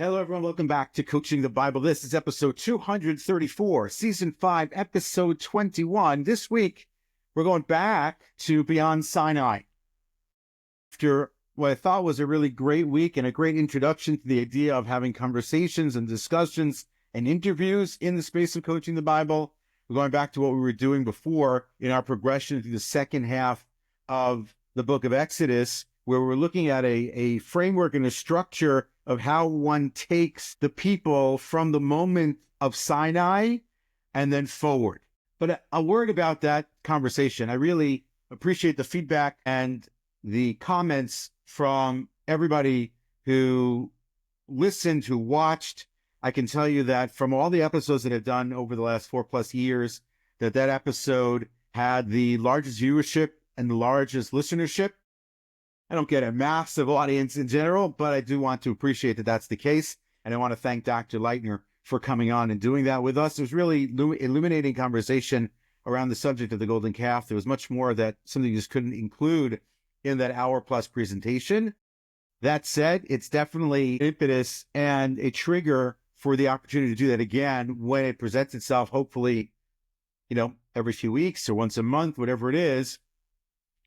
Hello, everyone. Welcome back to Coaching the Bible. This is episode 234, season 5, episode 21. This week, we're going back to Beyond Sinai. After what I thought was a really great week and a great introduction to the idea of having conversations and discussions and interviews in the space of coaching the Bible, we're going back to what we were doing before in our progression through the second half of the book of Exodus, where we're looking at a framework and a structure of how one takes the people from the moment of Sinai and then forward. But a word about that conversation. I really appreciate the feedback and the comments from everybody who listened, who watched. I can tell you that from all the episodes that I've done over the last 4+ years, that episode had the largest viewership and the largest listenership. I don't get a massive audience in general, but I do want to appreciate that that's the case. And I want to thank Dr. Leitner for coming on and doing that with us. It was really illuminating conversation around the subject of the golden calf. There was much more that something just couldn't include in that hour-plus presentation. That said, it's definitely impetus and a trigger for the opportunity to do that again when it presents itself, hopefully, every few weeks or once a month, whatever it is,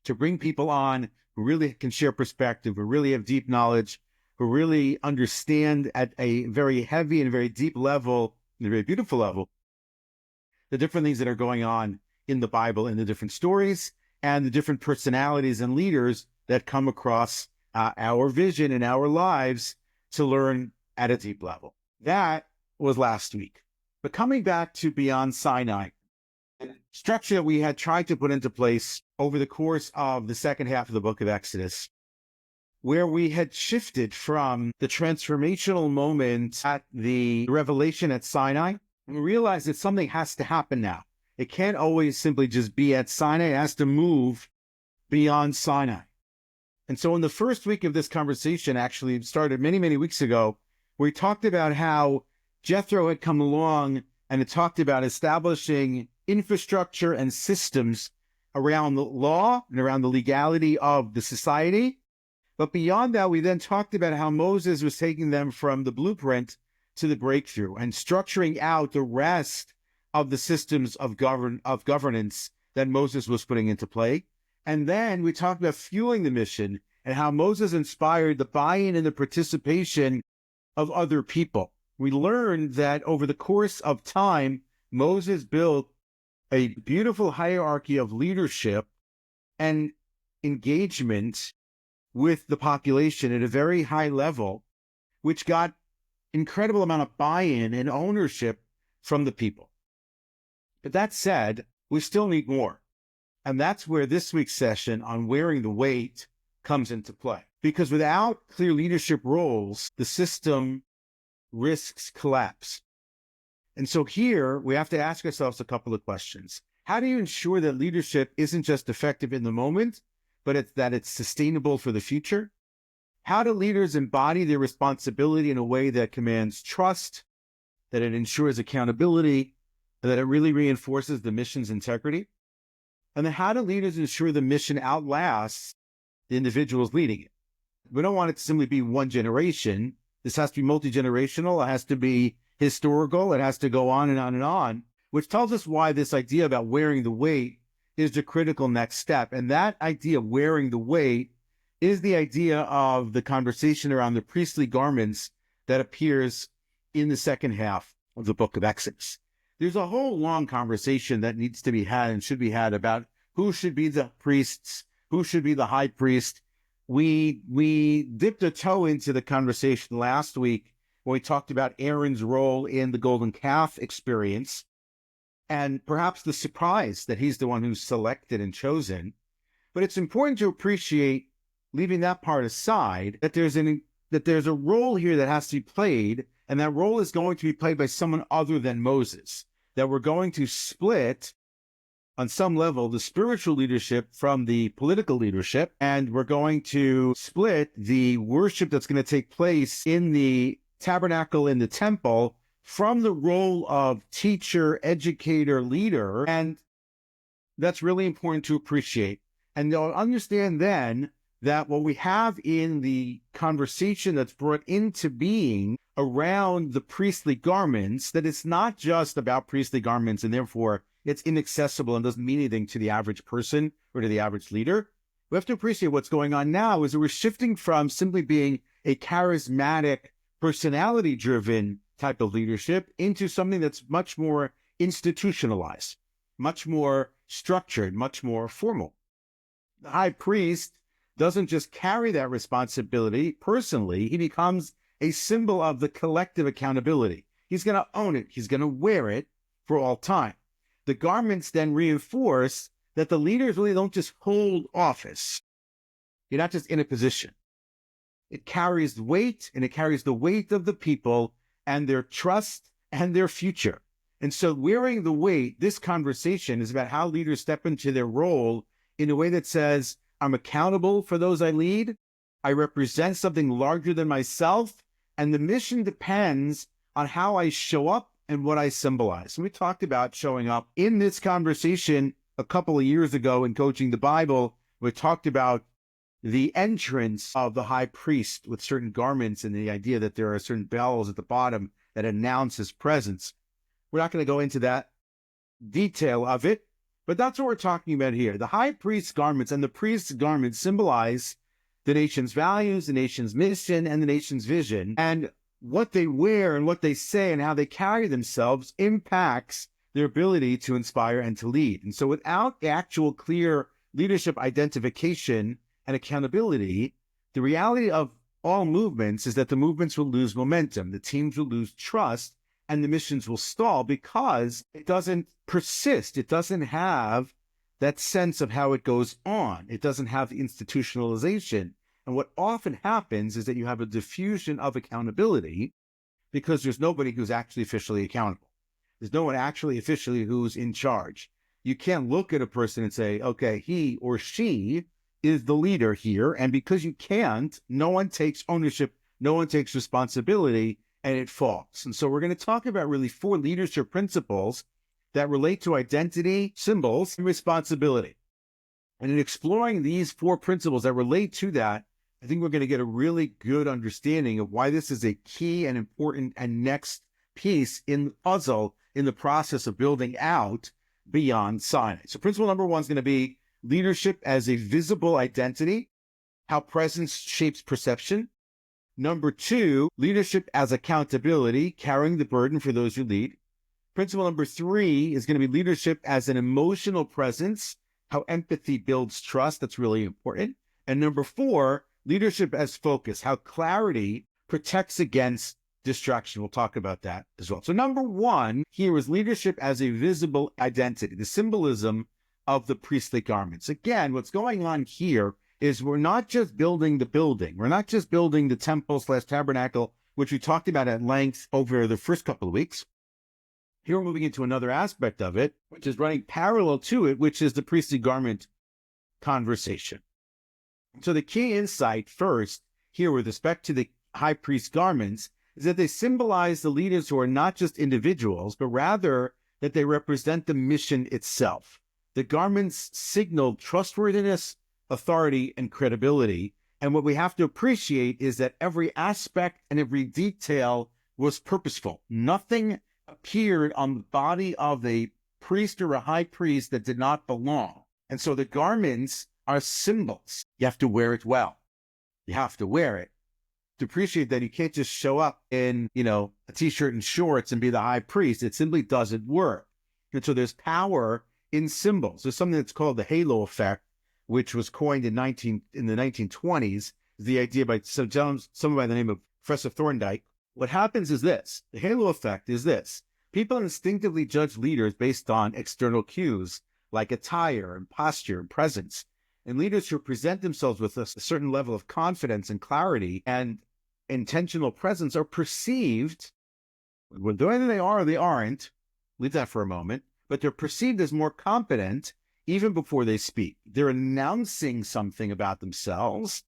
to bring people on who really can share perspective, who really have deep knowledge, who really understand at a very heavy and very deep level, and a very beautiful level, the different things that are going on in the Bible, in the different stories, and the different personalities and leaders that come across our vision and our lives to learn at a deep level. That was last week. But coming back to Beyond Sinai, structure that we had tried to put into place over the course of the second half of the book of Exodus, where we had shifted from the transformational moment at the revelation at Sinai, and we realized that something has to happen now. It can't always simply just be at Sinai. It has to move beyond Sinai. And so in the first week of this conversation, actually it started many, many weeks ago, we talked about how Jethro had come along and it talked about establishing infrastructure and systems around the law and around the legality of the society. But beyond that, we then talked about how Moses was taking them from the blueprint to the breakthrough and structuring out the rest of the systems of governance that Moses was putting into play. And then we talked about fueling the mission and how Moses inspired the buy-in and the participation of other people. We learned that over the course of time, Moses built a beautiful hierarchy of leadership and engagement with the population at a very high level, which got incredible amount of buy-in and ownership from the people. But that said, we still need more. And that's where this week's session on wearing the weight comes into play. Because without clear leadership roles, the system risks collapse. And so here we have to ask ourselves a couple of questions. How do you ensure that leadership isn't just effective in the moment, but that it's sustainable for the future? How do leaders embody their responsibility in a way that commands trust, that it ensures accountability, and that it really reinforces the mission's integrity? And then how do leaders ensure the mission outlasts the individuals leading it? We don't want it to simply be one generation. This has to be multi-generational. It has to be historical. It has to go on and on and on, which tells us why this idea about wearing the weight is the critical next step. And that idea of wearing the weight is the idea of the conversation around the priestly garments that appears in the second half of the book of Exodus. There's a whole long conversation that needs to be had and should be had about who should be the priests, who should be the high priest. We dipped a toe into the conversation last week when we talked about Aaron's role in the golden calf experience and perhaps the surprise that he's the one who's selected and chosen. But it's important to appreciate, leaving that part aside, that there's a role here that has to be played, and that role is going to be played by someone other than Moses, that we're going to split on some level the spiritual leadership from the political leadership, and we're going to split the worship that's going to take place in the tabernacle in the temple from the role of teacher, educator, leader. And that's really important to appreciate. And they'll understand then that what we have in the conversation that's brought into being around the priestly garments, that it's not just about priestly garments and therefore it's inaccessible and doesn't mean anything to the average person or to the average leader. We have to appreciate what's going on now is that we're shifting from simply being a charismatic, personality-driven type of leadership into something that's much more institutionalized, much more structured, much more formal. The high priest doesn't just carry that responsibility personally, he becomes a symbol of the collective accountability. He's going to own it. He's going to wear it for all time. The garments then reinforce that the leaders really don't just hold office. You're not just in a position. It carries weight, and it carries the weight of the people and their trust and their future. And so wearing the weight, this conversation is about how leaders step into their role in a way that says, I'm accountable for those I lead. I represent something larger than myself. And the mission depends on how I show up and what I symbolize. And we talked about showing up in this conversation a couple of years ago in Coaching the Bible. We talked about the entrance of the high priest with certain garments and the idea that there are certain bells at the bottom that announce his presence. We're not going to go into that detail of it, but that's what we're talking about here. The high priest's garments and the priest's garments symbolize the nation's values, the nation's mission, and the nation's vision. And what they wear and what they say and how they carry themselves impacts their ability to inspire and to lead. And so without actual clear leadership identification and accountability, the reality of all movements is that the movements will lose momentum, the teams will lose trust, and the missions will stall because it doesn't persist. It doesn't have that sense of how it goes on. It doesn't have the institutionalization. And what often happens is that you have a diffusion of accountability because there's nobody who's actually officially accountable. There's no one actually officially who's in charge. You can't look at a person and say, okay, he or she is the leader here. And because you can't, no one takes ownership, no one takes responsibility, and it falls. And so we're going to talk about really 4 leadership principles that relate to identity, symbols, and responsibility. And in exploring these 4 principles that relate to that, I think we're going to get a really good understanding of why this is a key and important and next piece in the puzzle in the process of building out Beyond Sinai. So principle number 1 is going to be leadership as a visible identity, how presence shapes perception. Number 2, leadership as accountability, carrying the burden for those you lead. Principle number 3 is going to be leadership as an emotional presence, how empathy builds trust. That's really important. And number 4, leadership as focus, how clarity protects against distraction. We'll talk about that as well. So number 1 here is leadership as a visible identity, the symbolism of the priestly garments. Again, what's going on here is we're not just building the building. We're not just building the temple/tabernacle, which we talked about at length over the first couple of weeks. Here we're moving into another aspect of it, which is running parallel to it, which is the priestly garment conversation. So the key insight first here with respect to the high priest garments is that they symbolize the leaders who are not just individuals, but rather that they represent the mission itself. The garments signal trustworthiness, authority, and credibility. And what we have to appreciate is that every aspect and every detail was purposeful. Nothing appeared on the body of a priest or a high priest that did not belong. And so the garments are symbols. You have to wear it well. You have to wear it. To appreciate that you can't just show up in, a t-shirt and shorts and be the high priest. It simply doesn't work. And so there's power in symbols. There's something that's called the halo effect, which was coined in the 1920s. The idea by someone by the name of Professor Thorndike. What happens is this. The halo effect is this. People instinctively judge leaders based on external cues like attire and posture and presence. And leaders who present themselves with a certain level of confidence and clarity and intentional presence are perceived, whether they are or they aren't, leave that for a moment, but they're perceived as more competent even before they speak. They're announcing something about themselves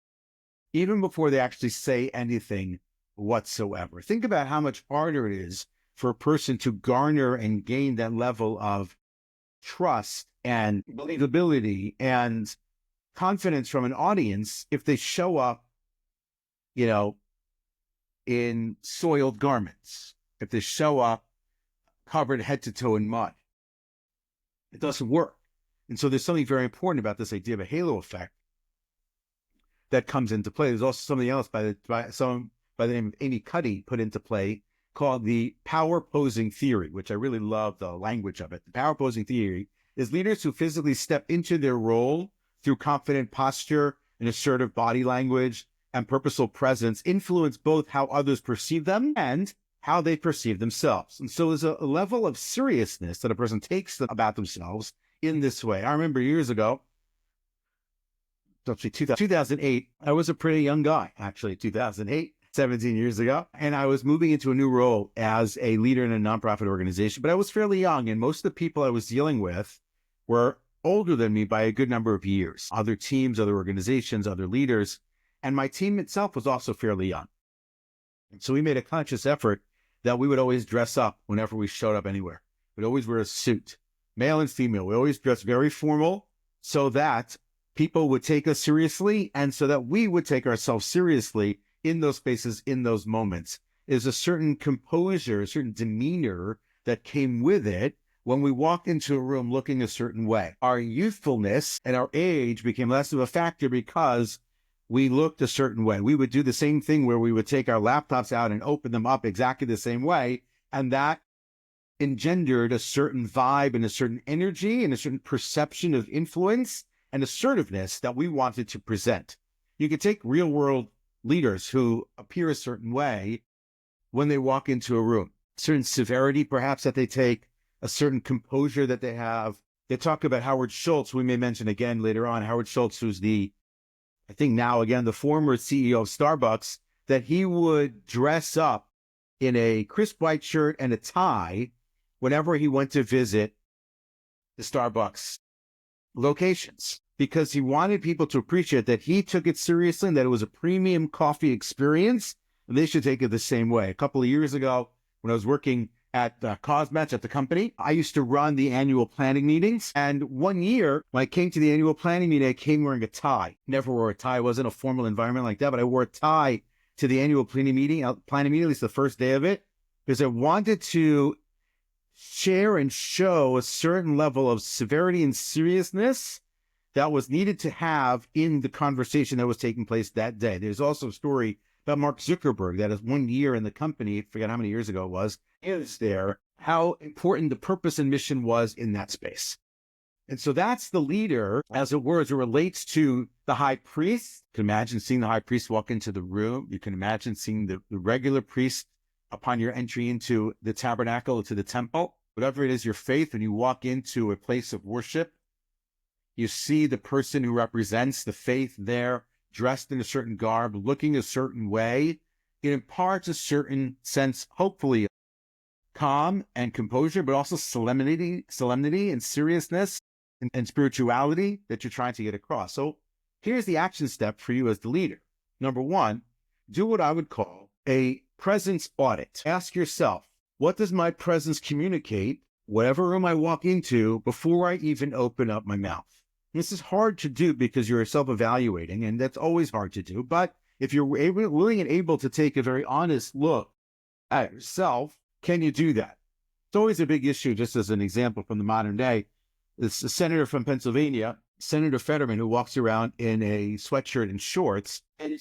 even before they actually say anything whatsoever. Think about how much harder it is for a person to garner and gain that level of trust and believability and confidence from an audience if they show up, in soiled garments, if they show up covered head to toe in mud. It doesn't work. And so there's something very important about this idea of a halo effect that comes into play. There's also something else by the name of Amy Cuddy put into play called the power posing theory, which I really love the language of it. The power posing theory is leaders who physically step into their role through confident posture and assertive body language and purposeful presence influence both how others perceive them and how they perceive themselves. And so there's a level of seriousness that a person takes about themselves in this way. I remember years ago, 2008, I was a pretty young guy, actually, 2008, 17 years ago. And I was moving into a new role as a leader in a nonprofit organization, but I was fairly young. And most of the people I was dealing with were older than me by a good number of years, other teams, other organizations, other leaders. And my team itself was also fairly young. And so we made a conscious effort that we would always dress up whenever we showed up anywhere. We'd always wear a suit, male and female. We always dress very formal so that people would take us seriously and so that we would take ourselves seriously in those spaces, in those moments. There's a certain composure, a certain demeanor that came with it when we walked into a room looking a certain way. Our youthfulness and our age became less of a factor because we looked a certain way. We would do the same thing where we would take our laptops out and open them up exactly the same way. And that engendered a certain vibe and a certain energy and a certain perception of influence and assertiveness that we wanted to present. You could take real world leaders who appear a certain way when they walk into a room, certain severity perhaps that they take, a certain composure that they have. They talk about Howard Schultz, we may mention again later on, Howard Schultz, who's I think now again, the former CEO of Starbucks, that he would dress up in a crisp white shirt and a tie whenever he went to visit the Starbucks locations, because he wanted people to appreciate that he took it seriously and that it was a premium coffee experience, and they should take it the same way. A couple of years ago, when I was working at Cosmets at the company, I used to run the annual planning meetings. And one year, when I came to the annual planning meeting, I came wearing a tie. Never wore a tie. It wasn't a formal environment like that, but I wore a tie to the annual planning meeting, at least the first day of it, because I wanted to share and show a certain level of severity and seriousness that was needed to have in the conversation that was taking place that day. There's also a story about Mark Zuckerberg that is 1 year in the company, I forget how many years ago it was, is there, how important the purpose and mission was in that space. And so that's the leader, as it were, as it relates to the high priest. You can imagine seeing the high priest walk into the room. You can imagine seeing the regular priest upon your entry into the tabernacle, to the temple, whatever it is your faith, when you walk into a place of worship, you see the person who represents the faith there, dressed in a certain garb, looking a certain way. It imparts a certain sense, hopefully, calm and composure, but also solemnity and seriousness and spirituality that you're trying to get across. So here's the action step for you as the leader. Number one, do what I would call a presence audit. Ask yourself, what does my presence communicate, whatever room I walk into, before I even open up my mouth? This is hard to do because you're self-evaluating, and that's always hard to do. But if you're willing and able to take a very honest look at yourself, can you do that? It's always a big issue, just as an example from the modern day. It's a senator from Pennsylvania, Senator Fetterman, who walks around in a sweatshirt and shorts. And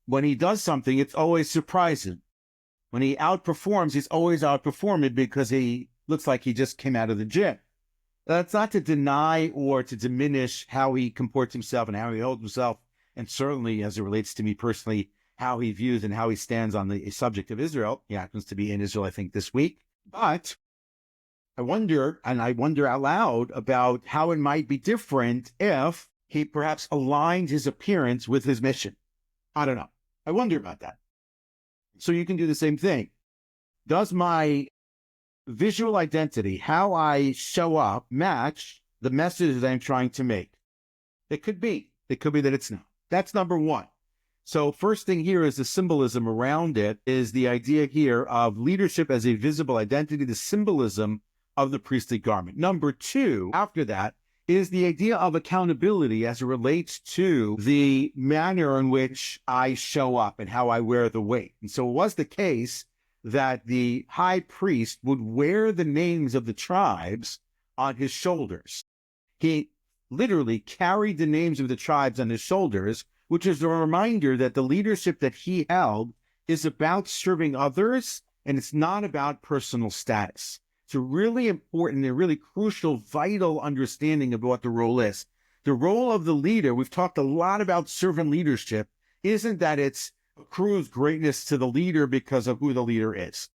when he does something, it's always surprising. When he outperforms, he's always outperforming because he looks like he just came out of the gym. That's not to deny or to diminish how he comports himself and how he holds himself, and certainly as it relates to me personally, how he views and how he stands on the subject of Israel. He happens to be in Israel, I think, this week. But I wonder out loud about how it might be different if he perhaps aligned his appearance with his mission. I don't know. I wonder about that. So you can do the same thing. Does my visual identity, how I show up, match the message that I'm trying to make? It could be. It could be that it's not. That's number one. So first thing here is the symbolism around it, is the idea here of leadership as a visible identity, the symbolism of the priestly garment. Number two, after that, is the idea of accountability as it relates to the manner in which I show up and how I wear the weight. And so it was the case that the high priest would wear the names of the tribes on his shoulders. He literally carried the names of the tribes on his shoulders, which is a reminder that the leadership that he held is about serving others, and it's not about personal status. It's a really important and really crucial, vital understanding of what the role is. The role of the leader, we've talked a lot about servant leadership, isn't that it's accrues greatness to the leader because of who the leader is.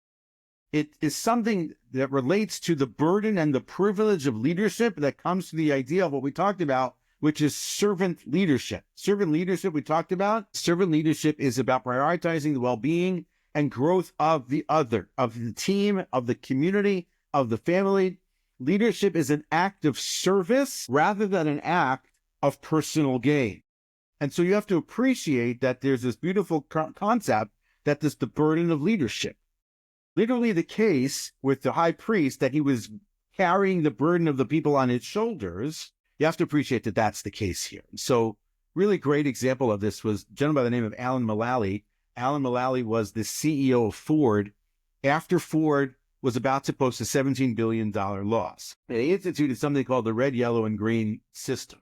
It is something that relates to the burden and the privilege of leadership that comes to the idea of what we talked about, which is servant leadership. Servant leadership we talked about. Servant leadership is about prioritizing the well-being and growth of the other, of the team, of the community, of the family. Leadership is an act of service rather than an act of personal gain. And so you have to appreciate that there's this beautiful concept that is the burden of leadership. Literally the case with the high priest, that he was carrying the burden of the people on his shoulders. You have to appreciate that that's the case here. So really great example of this was a gentleman by the name of Alan Mulally. Alan Mulally was the CEO of Ford after Ford was about to post a $17 billion loss. And he instituted something called the red, yellow, and green system.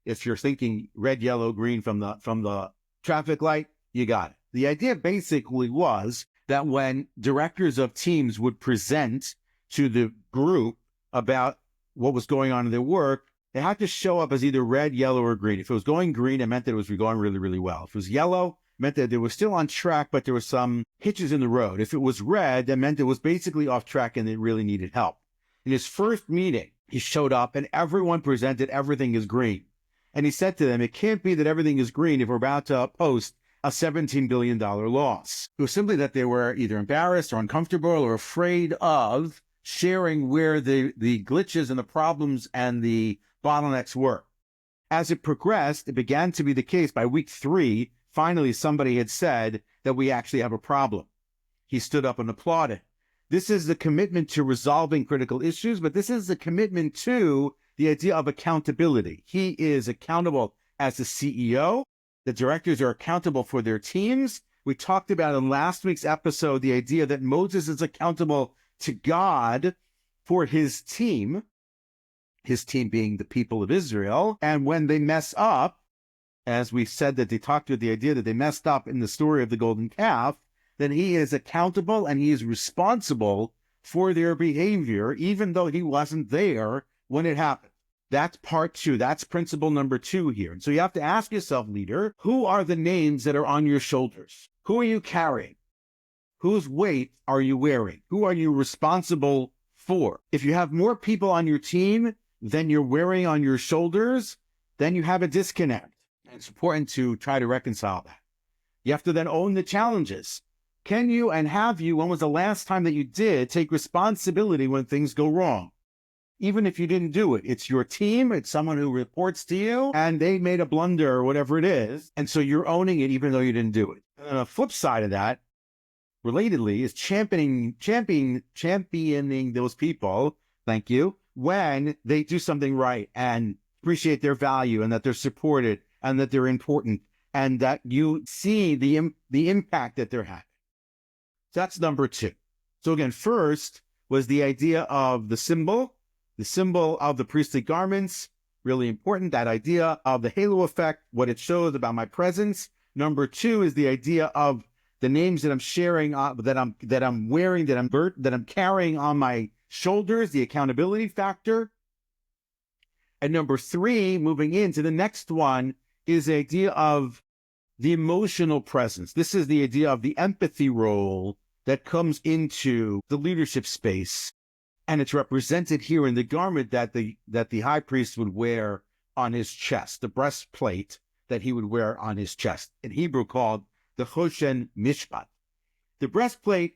If you're thinking red, yellow, green from the traffic light, you got it. The idea basically was that when directors of teams would present to the group about what was going on in their work, they had to show up as either red, yellow, or green. If it was going green, it meant that it was going really, really well. If it was yellow, it meant that they were still on track, but there were some hitches in the road. If it was red, that meant it was basically off track and they really needed help. In his first meeting, he showed up and everyone presented everything is green. And he said to them, it can't be that everything is green if we're about to post a $17 billion loss. It was simply that they were either embarrassed or uncomfortable or afraid of sharing where the glitches and the problems and the bottlenecks were. As it progressed, it began to be the case by week 3, finally somebody had said that we actually have a problem. He stood up and applauded. This is the commitment to resolving critical issues, but this is the commitment to the idea of accountability. He is accountable as the CEO. The directors are accountable for their teams. We talked about in last week's episode the idea that Moses is accountable to God for his team being the people of Israel. And when they mess up, as we said that they talked about the idea that they messed up in the story of the golden calf, then he is accountable and he is responsible for their behavior, even though he wasn't there when it happened. That's part 2. That's principle number 2 here. And so you have to ask yourself, leader, who are the names that are on your shoulders? Who are you carrying? Whose weight are you wearing? Who are you responsible for? If you have more people on your team than you're wearing on your shoulders, then you have a disconnect. And it's important to try to reconcile that. You have to then own the challenges. Can you and have you, when was the last time that you did take responsibility when things go wrong? Even if you didn't do it, it's your team, it's someone who reports to you, and they made a blunder or whatever it is, and so you're owning it even though you didn't do it. And on the flip side of that, relatedly, is championing those people, thank you, when they do something right and appreciate their value and that they're supported and that they're important and that you see the impact that they're having. So that's number 2. So again, first was the idea of the symbol of the priestly garments, really important, that idea of the halo effect, what it shows about my presence. Number 2 is the idea of the names that I'm sharing, that I'm wearing, that I'm carrying on my shoulders, the accountability factor. And number 3, moving into the next one, is the idea of the emotional presence. This is the idea of the empathy role that comes into the leadership space. And it's represented here in the garment that the high priest would wear on his chest, the breastplate that he would wear on his chest, in Hebrew called the Choshen Mishpat. The breastplate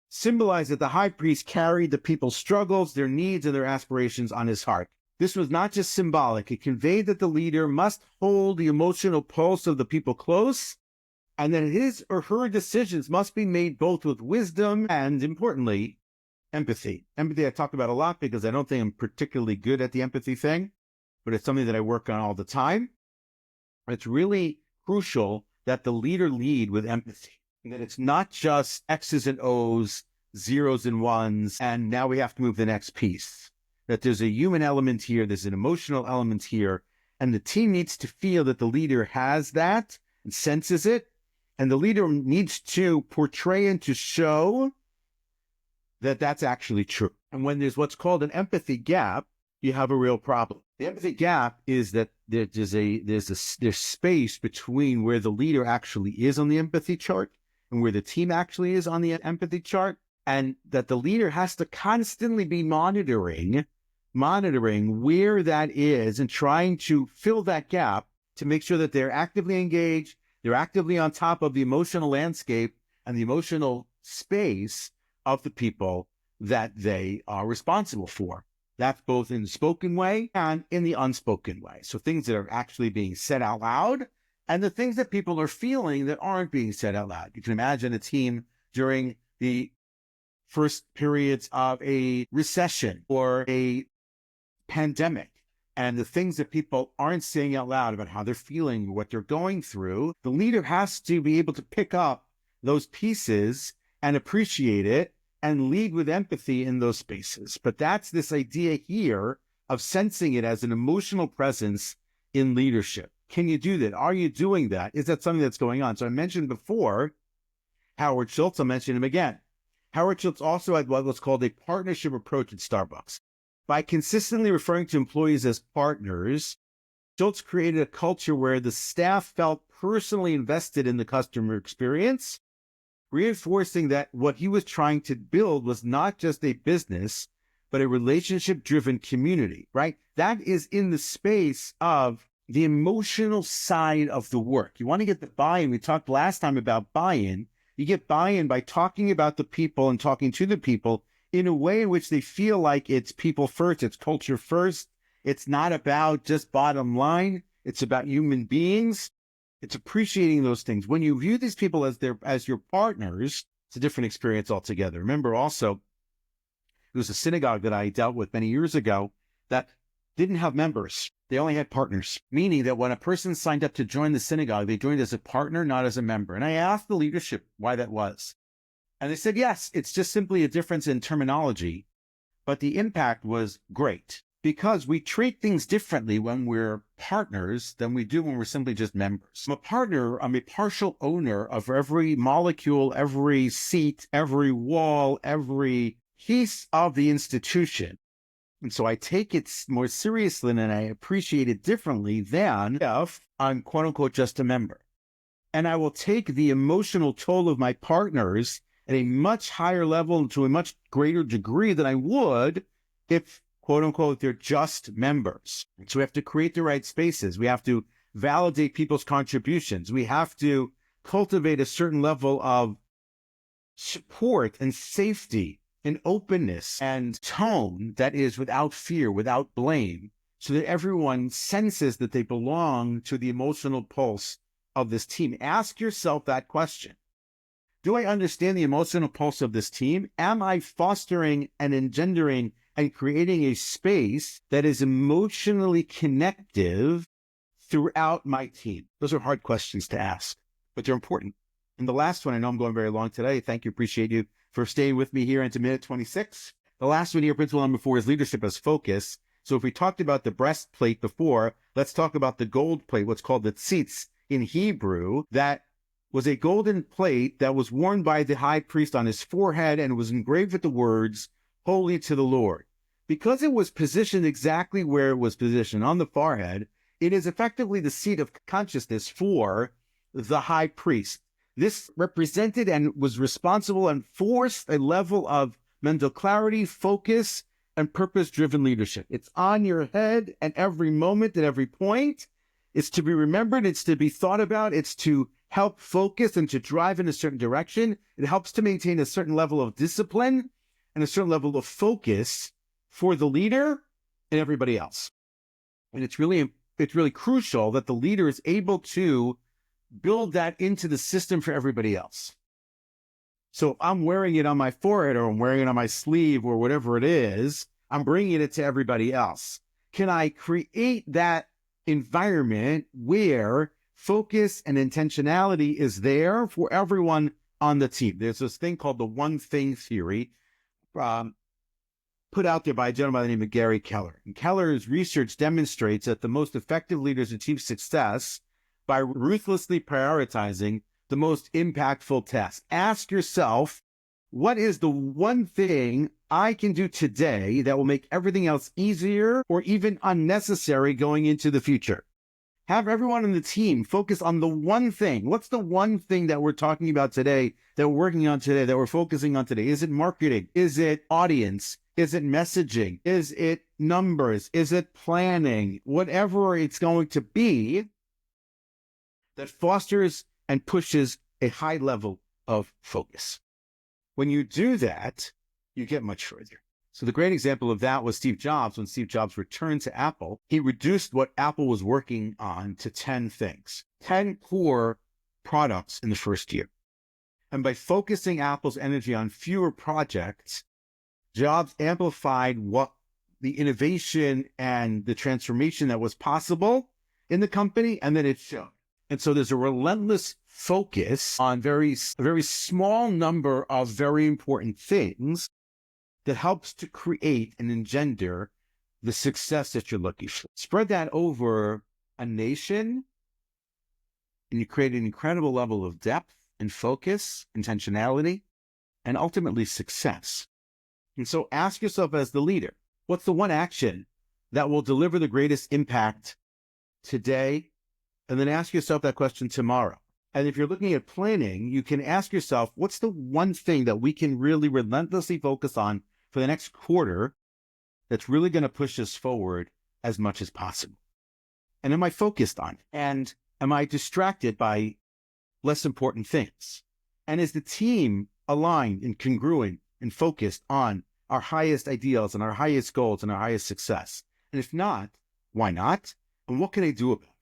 symbolized that the high priest carried the people's struggles, their needs, and their aspirations on his heart. This was not just symbolic. It conveyed that the leader must hold the emotional pulse of the people close, and that his or her decisions must be made both with wisdom and, importantly, Empathy. Empathy I talk about a lot because I don't think I'm particularly good at the empathy thing, but it's something that I work on all the time. It's really crucial that the leader lead with empathy, and that it's not just X's and O's, zeros and ones, and now we have to move the next piece. That there's a human element here, there's an emotional element here, and the team needs to feel that the leader has that and senses it, and the leader needs to portray and to show that that's actually true. And when there's what's called an empathy gap, you have a real problem. The empathy gap is that there's space between where the leader actually is on the empathy chart and where the team actually is on the empathy chart, and that the leader has to constantly be monitoring where that is and trying to fill that gap to make sure that they're actively engaged, they're actively on top of the emotional landscape and the emotional space of the people that they are responsible for. That's both in the spoken way and in the unspoken way. So things that are actually being said out loud and the things that people are feeling that aren't being said out loud. You can imagine a team during the first periods of a recession or a pandemic, and the things that people aren't saying out loud about how they're feeling, what they're going through. The leader has to be able to pick up those pieces and appreciate it and lead with empathy in those spaces. But that's this idea here of sensing it as an emotional presence in leadership. Can you do that? Are you doing that? Is that something that's going on? So I mentioned before Howard Schultz. I'll mention him again. Howard Schultz also had what was called a partnership approach at Starbucks. By consistently referring to employees as partners, Schultz created a culture where the staff felt personally invested in the customer experience, reinforcing that what he was trying to build was not just a business, but a relationship-driven community, right? That is in the space of the emotional side of the work. You want to get the buy-in. We talked last time about buy-in. You get buy-in by talking about the people and talking to the people in a way in which they feel like it's people first, it's culture first. It's not about just bottom line. It's about human beings. It's appreciating those things. When you view these people as your partners, it's a different experience altogether. Remember also, there was a synagogue that I dealt with many years ago that didn't have members. They only had partners, meaning that when a person signed up to join the synagogue, they joined as a partner, not as a member. And I asked the leadership why that was. And they said, yes, it's just simply a difference in terminology, but the impact was great because we treat things differently when we're partners than we do when we're simply just members. I'm a partner, I'm a partial owner of every molecule, every seat, every wall, every piece of the institution. And so I take it more seriously and I appreciate it differently than if I'm quote unquote just a member. And I will take the emotional toll of my partners at a much higher level and to a much greater degree than I would if, quote unquote, they're just members. So we have to create the right spaces. We have to validate people's contributions. We have to cultivate a certain level of support and safety and openness and tone that is without fear, without blame, so that everyone senses that they belong to the emotional pulse of this team. Ask yourself that question. Do I understand the emotional pulse of this team? Am I fostering and engendering and creating a space that is emotionally connective throughout my team? Those are hard questions to ask, but they're important. And the last one, I know I'm going very long today. Thank you. Appreciate you for staying with me here into minute 26. The last one here, principle number 4, is leadership as focus. So if we talked about the breastplate before, let's talk about the gold plate, what's called the tzitz in Hebrew. That was a golden plate that was worn by the high priest on his forehead and was engraved with the words, "Holy to the Lord." Because it was positioned exactly where it was positioned on the forehead, it is effectively the seat of consciousness for the high priest. This represented and was responsible and forced a level of mental clarity, focus, and purpose-driven leadership. It's on your head at every moment, at every point. It's to be remembered. It's to be thought about. It's to help focus and to drive in a certain direction. It helps to maintain a certain level of discipline and a certain level of focus for the leader and everybody else. And it's really crucial that the leader is able to build that into the system for everybody else. So if I'm wearing it on my forehead or I'm wearing it on my sleeve or whatever it is, I'm bringing it to everybody else. Can I create that environment where focus and intentionality is there for everyone on the team? There's this thing called the one thing theory, put out there by a gentleman by the name of Gary Keller. And Keller's research demonstrates that the most effective leaders achieve success by ruthlessly prioritizing the most impactful tasks. Ask yourself, what is the one thing I can do today that will make everything else easier or even unnecessary going into the future? Have everyone on the team focus on the one thing. What's the one thing that we're talking about today, that we're working on today, that we're focusing on today? Is it marketing? Is it audience? Is it messaging? Is it numbers? Is it planning? Whatever it's going to be that fosters and pushes a high level of focus. When you do that, you get much further. So the great example of that was Steve Jobs. When Steve Jobs returned to Apple, he reduced what Apple was working on to 10 things, 10 core products in the first year. And by focusing Apple's energy on fewer projects, Jobs amplified what the innovation and the transformation that was possible in the company, and then it showed. And so there's a relentless focus on a very small number of very important things that helps to create and engender the success that you're looking for. Spread that over a nation, and you create an incredible level of depth and focus, intentionality, and ultimately success. And so ask yourself as the leader, what's the one action that will deliver the greatest impact today? And then ask yourself that question tomorrow. And if you're looking at planning, you can ask yourself, what's the one thing that we can really relentlessly focus on for the next quarter that's really going to push us forward as much as possible? And am I focused on it? And am I distracted by less important things? And is the team aligned and congruent and focused on our highest ideals and our highest goals and our highest success? And if not, why not? And what can I do about it?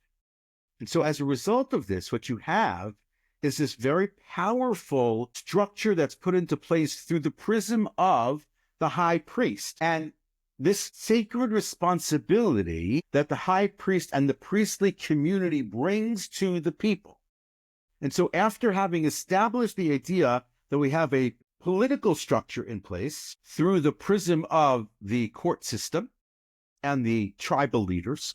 And so as a result of this, what you have is this very powerful structure that's put into place through the prism of the high priest. And this sacred responsibility that the high priest and the priestly community brings to the people. And so after having established the idea that we have a political structure in place through the prism of the court system and the tribal leaders,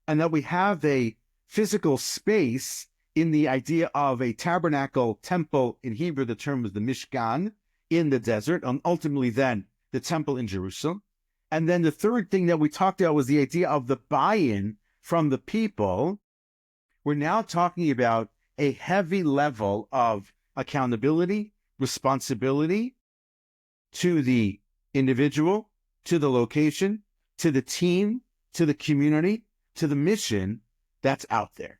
and that we have a physical space in the idea of a tabernacle temple, in Hebrew the term is the Mishkan, in the desert, and ultimately then the temple in Jerusalem. And then the third thing that we talked about was the idea of the buy-in from the people. We're now talking about a heavy level of accountability, responsibility to the individual, to the location, to the team, to the community, to the mission that's out there.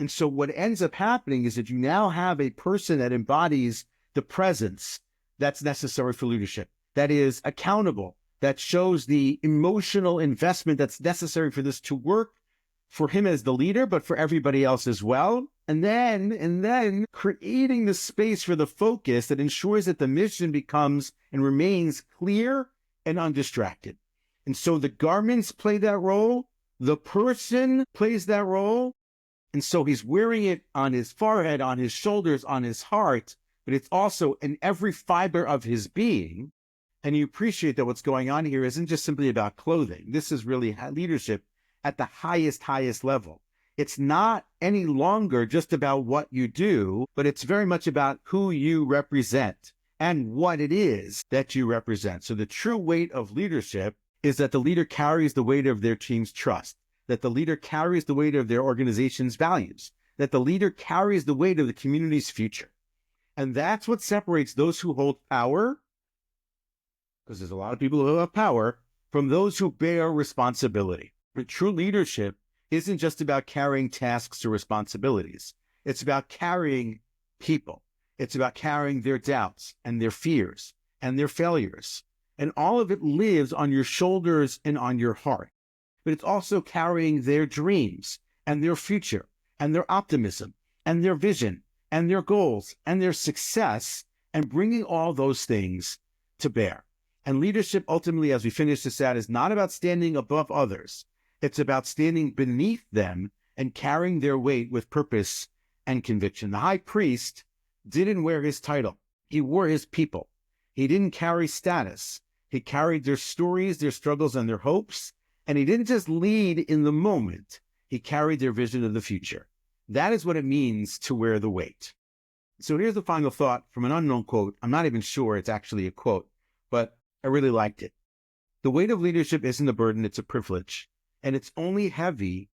And so what ends up happening is that you now have a person that embodies the presence that's necessary for leadership, that is accountable, that shows the emotional investment that's necessary for this to work for him as the leader, but for everybody else as well. And then creating the space for the focus that ensures that the mission becomes and remains clear and undistracted. And so the garments play that role. The person plays that role. And so he's wearing it on his forehead, on his shoulders, on his heart, but it's also in every fiber of his being. And you appreciate that what's going on here isn't just simply about clothing. This is really leadership at the highest level. It's not any longer just about what you do, but it's very much about who you represent and what it is that you represent. So the true weight of leadership is that the leader carries the weight of their team's trust, that the leader carries the weight of their organization's values, that the leader carries the weight of the community's future. And that's what separates those who hold power, because there's a lot of people who have power, from those who bear responsibility. But true leadership isn't just about carrying tasks or responsibilities. It's about carrying people. It's about carrying their doubts and their fears and their failures. And all of it lives on your shoulders and on your heart. But it's also carrying their dreams and their future and their optimism and their vision and their goals and their success and bringing all those things to bear. And leadership, ultimately, as we finish this out, is not about standing above others. It's about standing beneath them and carrying their weight with purpose and conviction. The high priest didn't wear his title. He wore his people. He didn't carry status. He carried their stories, their struggles, and their hopes. And he didn't just lead in the moment. He carried their vision of the future. That is what it means to wear the weight. So here's the final thought from an unknown quote. I'm not even sure it's actually a quote, but I really liked it. The weight of leadership isn't a burden, it's a privilege. And it's only heavy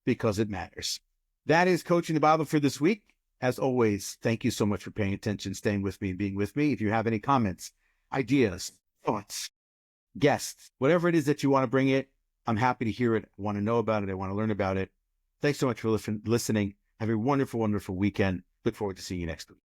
because it matters. That is Coaching the Bible for this week. As always, thank you so much for paying attention, staying with me, and being with me. If you have any comments, ideas, thoughts, guests, whatever it is that you want to bring it, I'm happy to hear it. I want to know about it. I want to learn about it. Thanks so much for listening. Have a wonderful, wonderful weekend. Look forward to seeing you next week.